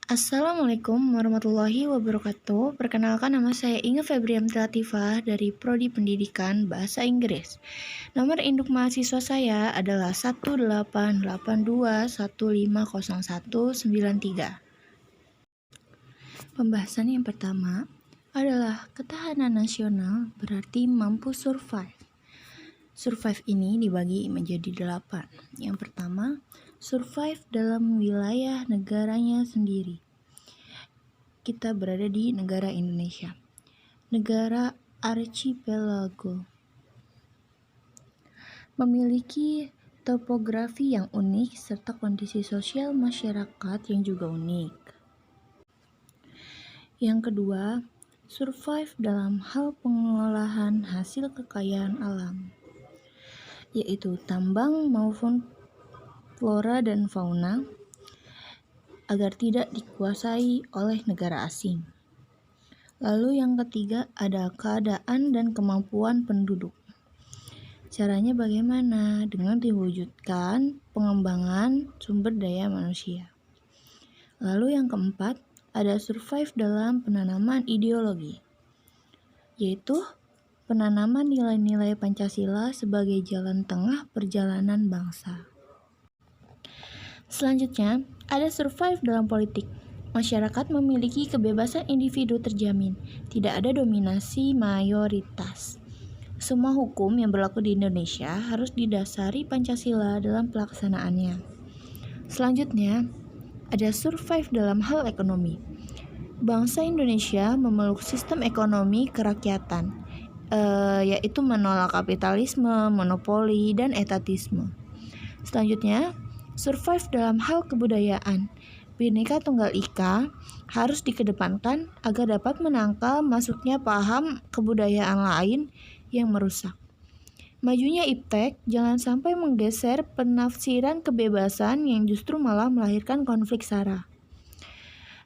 Assalamualaikum warahmatullahi wabarakatuh. Perkenalkan, nama saya Inge Febriam Latifah dari Prodi Pendidikan Bahasa Inggris. Nomor induk mahasiswa saya adalah 18821501993. Pembahasan yang pertama adalah ketahanan nasional berarti mampu survive. Survive ini dibagi menjadi 8. Yang pertama, survive dalam wilayah negaranya sendiri. Kita berada di negara Indonesia, negara archipelago, memiliki topografi yang unik serta kondisi sosial masyarakat yang juga unik. Yang kedua, survive dalam hal pengolahan hasil kekayaan alam, yaitu tambang maupun flora dan fauna, agar tidak dikuasai oleh negara asing. Lalu yang ketiga ada keadaan dan kemampuan penduduk. Caranya bagaimana? Dengan diwujudkan pengembangan sumber daya manusia. Lalu yang keempat ada survive dalam penanaman ideologi, yaitu penanaman nilai-nilai Pancasila sebagai jalan tengah perjalanan bangsa. Selanjutnya, ada survive dalam politik. Masyarakat memiliki kebebasan individu terjamin, tidak ada dominasi mayoritas. Semua hukum yang berlaku di Indonesia harus didasari Pancasila dalam pelaksanaannya. Selanjutnya, ada survive dalam hal ekonomi. Bangsa Indonesia memeluk sistem ekonomi kerakyatan, yaitu menolak kapitalisme, monopoli, dan etatisme. Selanjutnya, survive dalam hal kebudayaan. Bhinneka Tunggal Ika harus dikedepankan agar dapat menangkal masuknya paham kebudayaan lain yang merusak. Majunya iptek jangan sampai menggeser penafsiran kebebasan yang justru malah melahirkan konflik sara.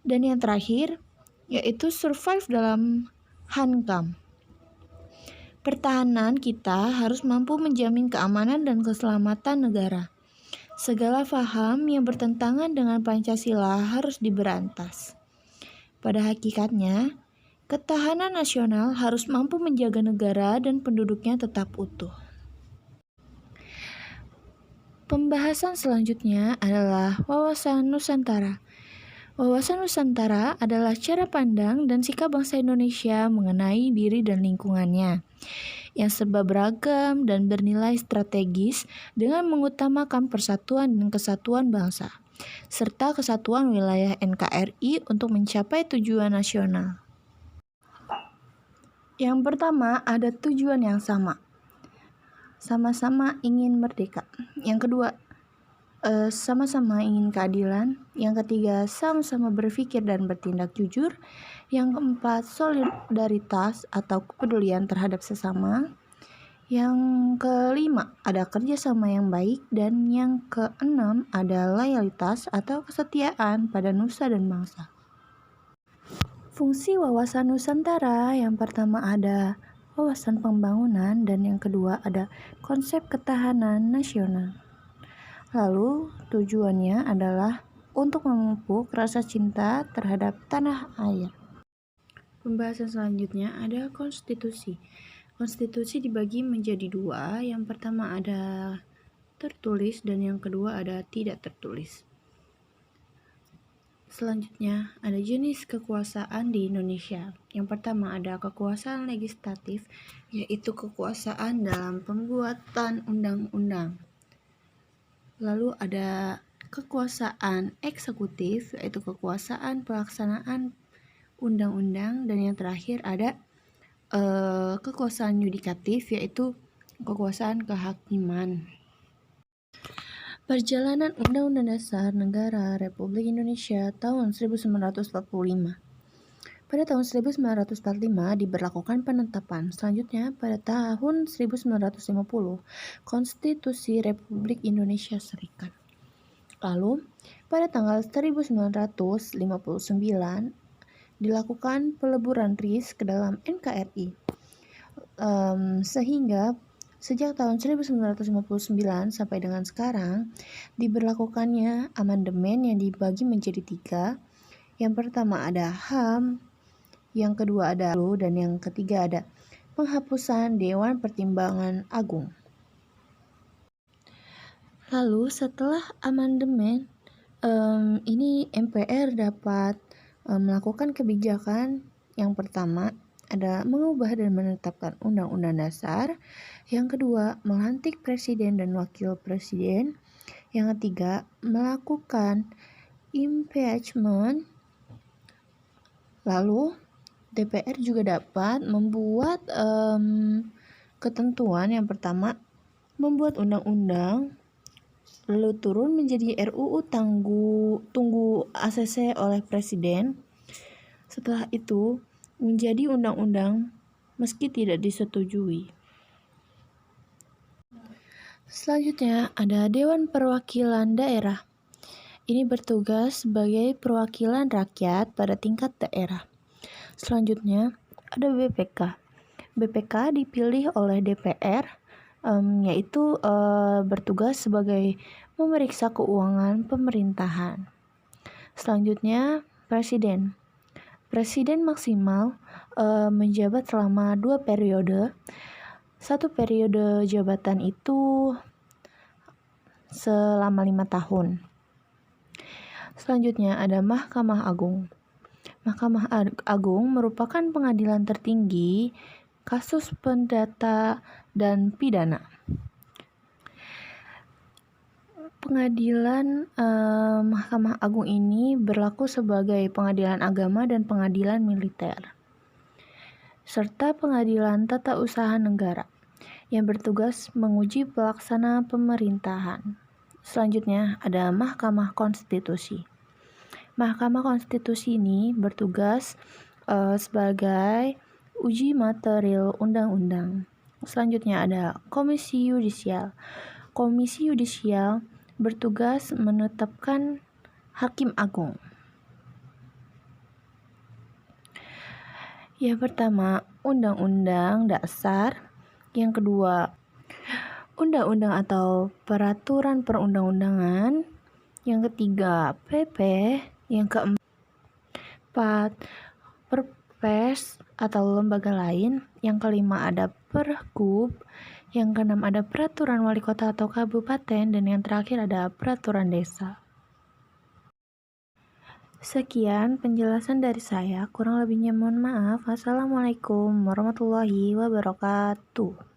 Dan yang terakhir, yaitu survive dalam hankam. Pertahanan kita harus mampu menjamin keamanan dan keselamatan negara. Segala paham yang bertentangan dengan Pancasila harus diberantas. Pada hakikatnya, ketahanan nasional harus mampu menjaga negara dan penduduknya tetap utuh. Pembahasan selanjutnya adalah wawasan Nusantara. Wawasan Nusantara adalah cara pandang dan sikap bangsa Indonesia mengenai diri dan lingkungannya yang serba beragam dan bernilai strategis dengan mengutamakan persatuan dan kesatuan bangsa, serta kesatuan wilayah NKRI untuk mencapai tujuan nasional. Yang pertama, ada tujuan yang sama-sama ingin merdeka. Yang kedua, sama-sama ingin keadilan. Yang ketiga, sama-sama berpikir dan bertindak jujur. Yang keempat, solidaritas atau kepedulian terhadap sesama. Yang kelima, ada kerjasama yang baik. Dan yang keenam, ada loyalitas atau kesetiaan pada nusa dan bangsa. Fungsi wawasan Nusantara yang pertama ada wawasan pembangunan dan yang kedua ada konsep ketahanan nasional. Lalu tujuannya adalah untuk memupuk rasa cinta terhadap tanah air. Pembahasan selanjutnya ada konstitusi. Konstitusi dibagi menjadi 2. Yang pertama ada tertulis dan yang kedua ada tidak tertulis. Selanjutnya ada jenis kekuasaan di Indonesia. Yang pertama ada kekuasaan legislatif, yaitu kekuasaan dalam pembuatan undang-undang. Lalu ada kekuasaan eksekutif, yaitu kekuasaan pelaksanaan undang-undang. Dan yang terakhir ada kekuasaan yudikatif, yaitu kekuasaan kehakiman. Perjalanan Undang-Undang Dasar Negara Republik Indonesia tahun 1945. Pada tahun 1945 diberlakukan penetapan. Selanjutnya pada tahun 1950 Konstitusi Republik Indonesia Serikat. Lalu pada tanggal 1959 dilakukan peleburan RIS ke dalam NKRI. Sehingga sejak tahun 1959 sampai dengan sekarang diberlakukannya amandemen yang dibagi menjadi 3, Yang pertama ada HAM, yang kedua ada dan yang ketiga ada penghapusan Dewan Pertimbangan Agung. Lalu setelah amandemen, ini MPR dapat melakukan kebijakan. Yang pertama ada mengubah dan menetapkan Undang-Undang Dasar. Yang kedua, melantik presiden dan wakil presiden. Yang ketiga, melakukan impeachment. Lalu DPR juga dapat membuat ketentuan. Yang pertama, membuat undang-undang, lalu turun menjadi RUU tunggu ACC oleh presiden. Setelah itu menjadi undang-undang meski tidak disetujui. Selanjutnya ada Dewan Perwakilan Daerah. Ini bertugas sebagai perwakilan rakyat pada tingkat daerah. Selanjutnya ada BPK. BPK dipilih oleh DPR, yaitu bertugas sebagai memeriksa keuangan pemerintahan. Selanjutnya Presiden. Presiden maksimal menjabat selama 2 periode. 1 periode jabatan itu selama 5 tahun. Selanjutnya ada Mahkamah Agung. Mahkamah Agung merupakan pengadilan tertinggi kasus perdata dan pidana. Pengadilan Mahkamah Agung ini berlaku sebagai pengadilan agama dan pengadilan militer, serta pengadilan tata usaha negara yang bertugas menguji pelaksana pemerintahan. Selanjutnya ada Mahkamah Konstitusi. Mahkamah Konstitusi ini bertugas sebagai uji material undang-undang. Selanjutnya ada Komisi Yudisial. Komisi Yudisial bertugas menetapkan Hakim Agung. Yang pertama, Undang-Undang Dasar. Yang kedua, Undang-Undang atau Peraturan Perundang-undangan. Yang ketiga, PP. Yang keempat, Perpres atau lembaga lain. Yang kelima ada Pergub. Yang keenam ada peraturan wali kota atau kabupaten, dan yang terakhir ada peraturan desa. Sekian penjelasan dari saya, kurang lebihnya mohon maaf. Wassalamualaikum warahmatullahi wabarakatuh.